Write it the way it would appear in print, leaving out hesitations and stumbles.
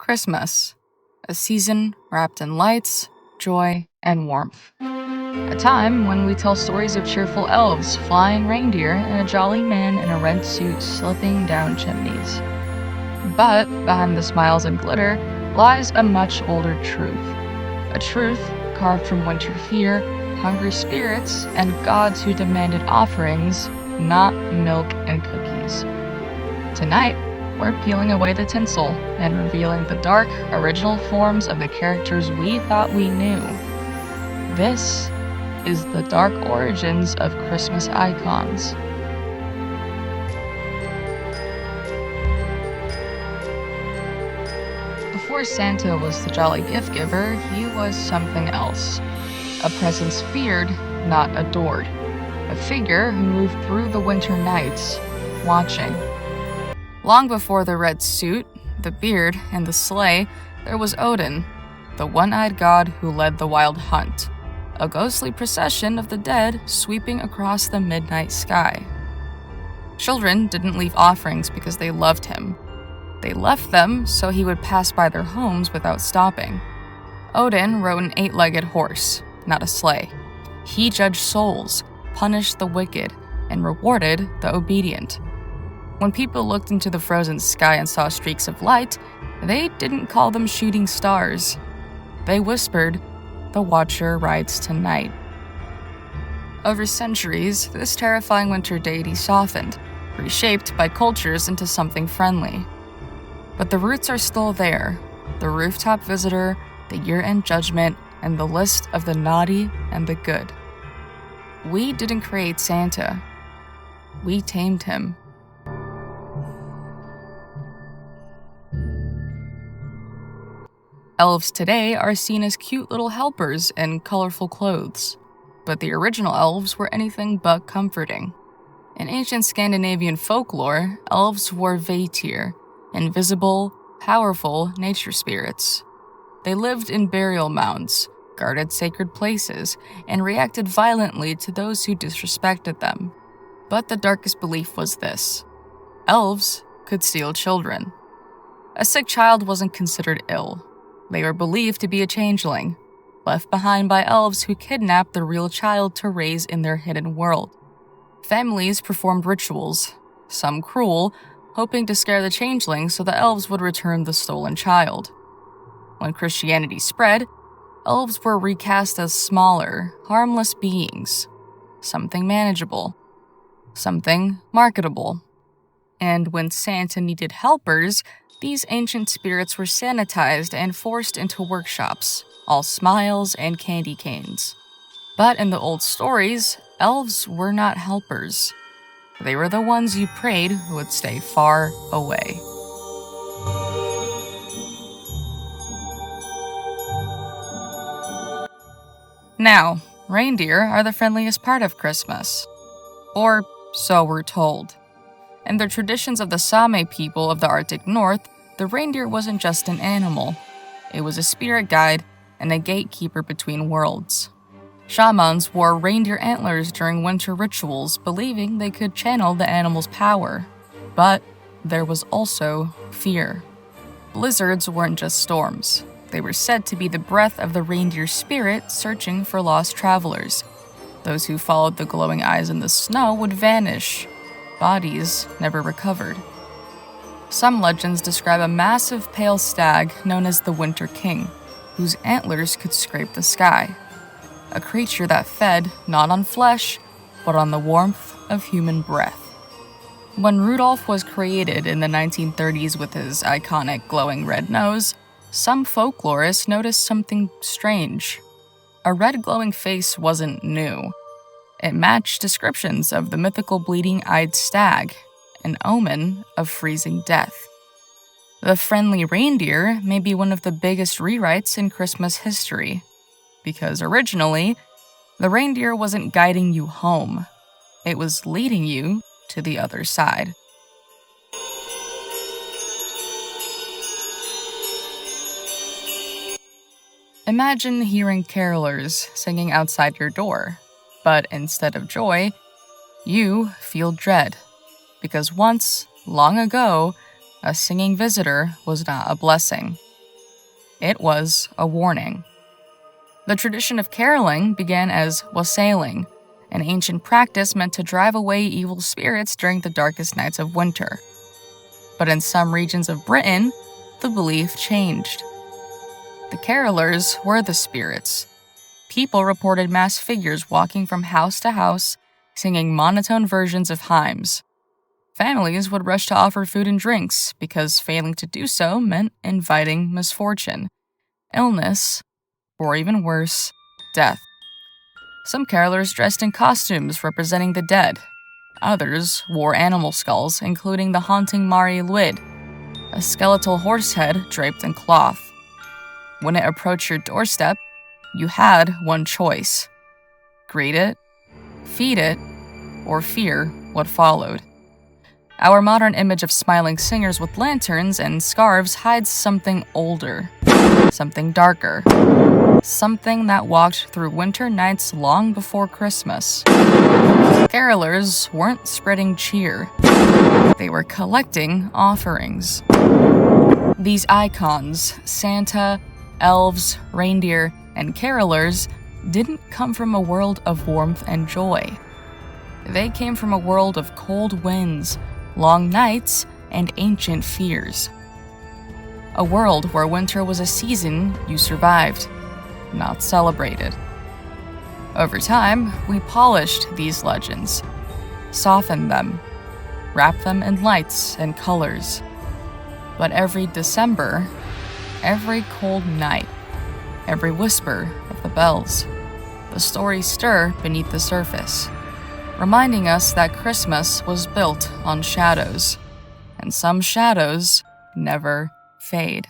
Christmas, a season wrapped in lights, joy, and warmth. A time when we tell stories of cheerful elves, flying reindeer, and a jolly man in a red suit slipping down chimneys. But behind the smiles and glitter lies a much older truth. A truth carved from winter fear, hungry spirits, and gods who demanded offerings, not milk and cookies. Tonight, we're peeling away the tinsel and revealing the dark, original forms of the characters we thought we knew. This is the dark origins of Christmas icons. Before Santa was the jolly gift giver, he was something else. A presence feared, not adored. A figure who moved through the winter nights, watching. Long before the red suit, the beard, and the sleigh, there was Odin, the one-eyed god who led the wild hunt, a ghostly procession of the dead sweeping across the midnight sky. Children didn't leave offerings because they loved him. They left them so he would pass by their homes without stopping. Odin rode an 8-legged horse, not a sleigh. He judged souls, punished the wicked, and rewarded the obedient. When people looked into the frozen sky and saw streaks of light, they didn't call them shooting stars. They whispered, "The Watcher rides tonight." Over centuries, this terrifying winter deity softened, reshaped by cultures into something friendly. But the roots are still there: the rooftop visitor, the year-end judgment, and the list of the naughty and the good. We didn't create Santa. We tamed him. Elves today are seen as cute little helpers in colorful clothes, but the original elves were anything but comforting. In ancient Scandinavian folklore, elves were Vatir, invisible, powerful nature spirits. They lived in burial mounds, guarded sacred places, and reacted violently to those who disrespected them. But the darkest belief was this: elves could steal children. A sick child wasn't considered ill. They were believed to be a changeling, left behind by elves who kidnapped the real child to raise in their hidden world. Families performed rituals, some cruel, hoping to scare the changeling so the elves would return the stolen child. When Christianity spread, elves were recast as smaller, harmless beings, something manageable, something marketable. And when Santa needed helpers, these ancient spirits were sanitized and forced into workshops, all smiles and candy canes. But in the old stories, elves were not helpers. They were the ones you prayed would stay far away. Now, reindeer are the friendliest part of Christmas. Or so we're told. In the traditions of the Sami people of the Arctic North, the reindeer wasn't just an animal. It was a spirit guide and a gatekeeper between worlds. Shamans wore reindeer antlers during winter rituals, believing they could channel the animal's power. But there was also fear. Blizzards weren't just storms. They were said to be the breath of the reindeer spirit searching for lost travelers. Those who followed the glowing eyes in the snow would vanish. Bodies never recovered. Some legends describe a massive pale stag known as the Winter King, whose antlers could scrape the sky. A creature that fed not on flesh, but on the warmth of human breath. When Rudolph was created in the 1930s with his iconic glowing red nose, some folklorists noticed something strange. A red glowing face wasn't new. It matched descriptions of the mythical bleeding-eyed stag, an omen of freezing death. The friendly reindeer may be one of the biggest rewrites in Christmas history, because originally, the reindeer wasn't guiding you home. It was leading you to the other side. Imagine hearing carolers singing outside your door, but instead of joy, you feel dread. Because once, long ago, a singing visitor was not a blessing. It was a warning. The tradition of caroling began as wassailing, an ancient practice meant to drive away evil spirits during the darkest nights of winter. But in some regions of Britain, the belief changed. The carolers were the spirits. People reported mass figures walking from house to house, singing monotone versions of hymns. Families would rush to offer food and drinks because failing to do so meant inviting misfortune, illness, or even worse, death. Some carolers dressed in costumes representing the dead. Others wore animal skulls, including the haunting Mari Lwyd, a skeletal horse head draped in cloth. When it approached your doorstep, you had one choice: greet it, feed it, or fear what followed. Our modern image of smiling singers with lanterns and scarves hides something older, something darker, something that walked through winter nights long before Christmas. Carolers weren't spreading cheer. They were collecting offerings. These icons, Santa, elves, reindeer, and carolers, didn't come from a world of warmth and joy. They came from a world of cold winds, long nights, and ancient fears. A world where winter was a season you survived, not celebrated. Over time, we polished these legends, softened them, wrapped them in lights and colors. But every December, every cold night, every whisper of the bells, the stories stir beneath the surface, reminding us that Christmas was built on shadows, and some shadows never fade.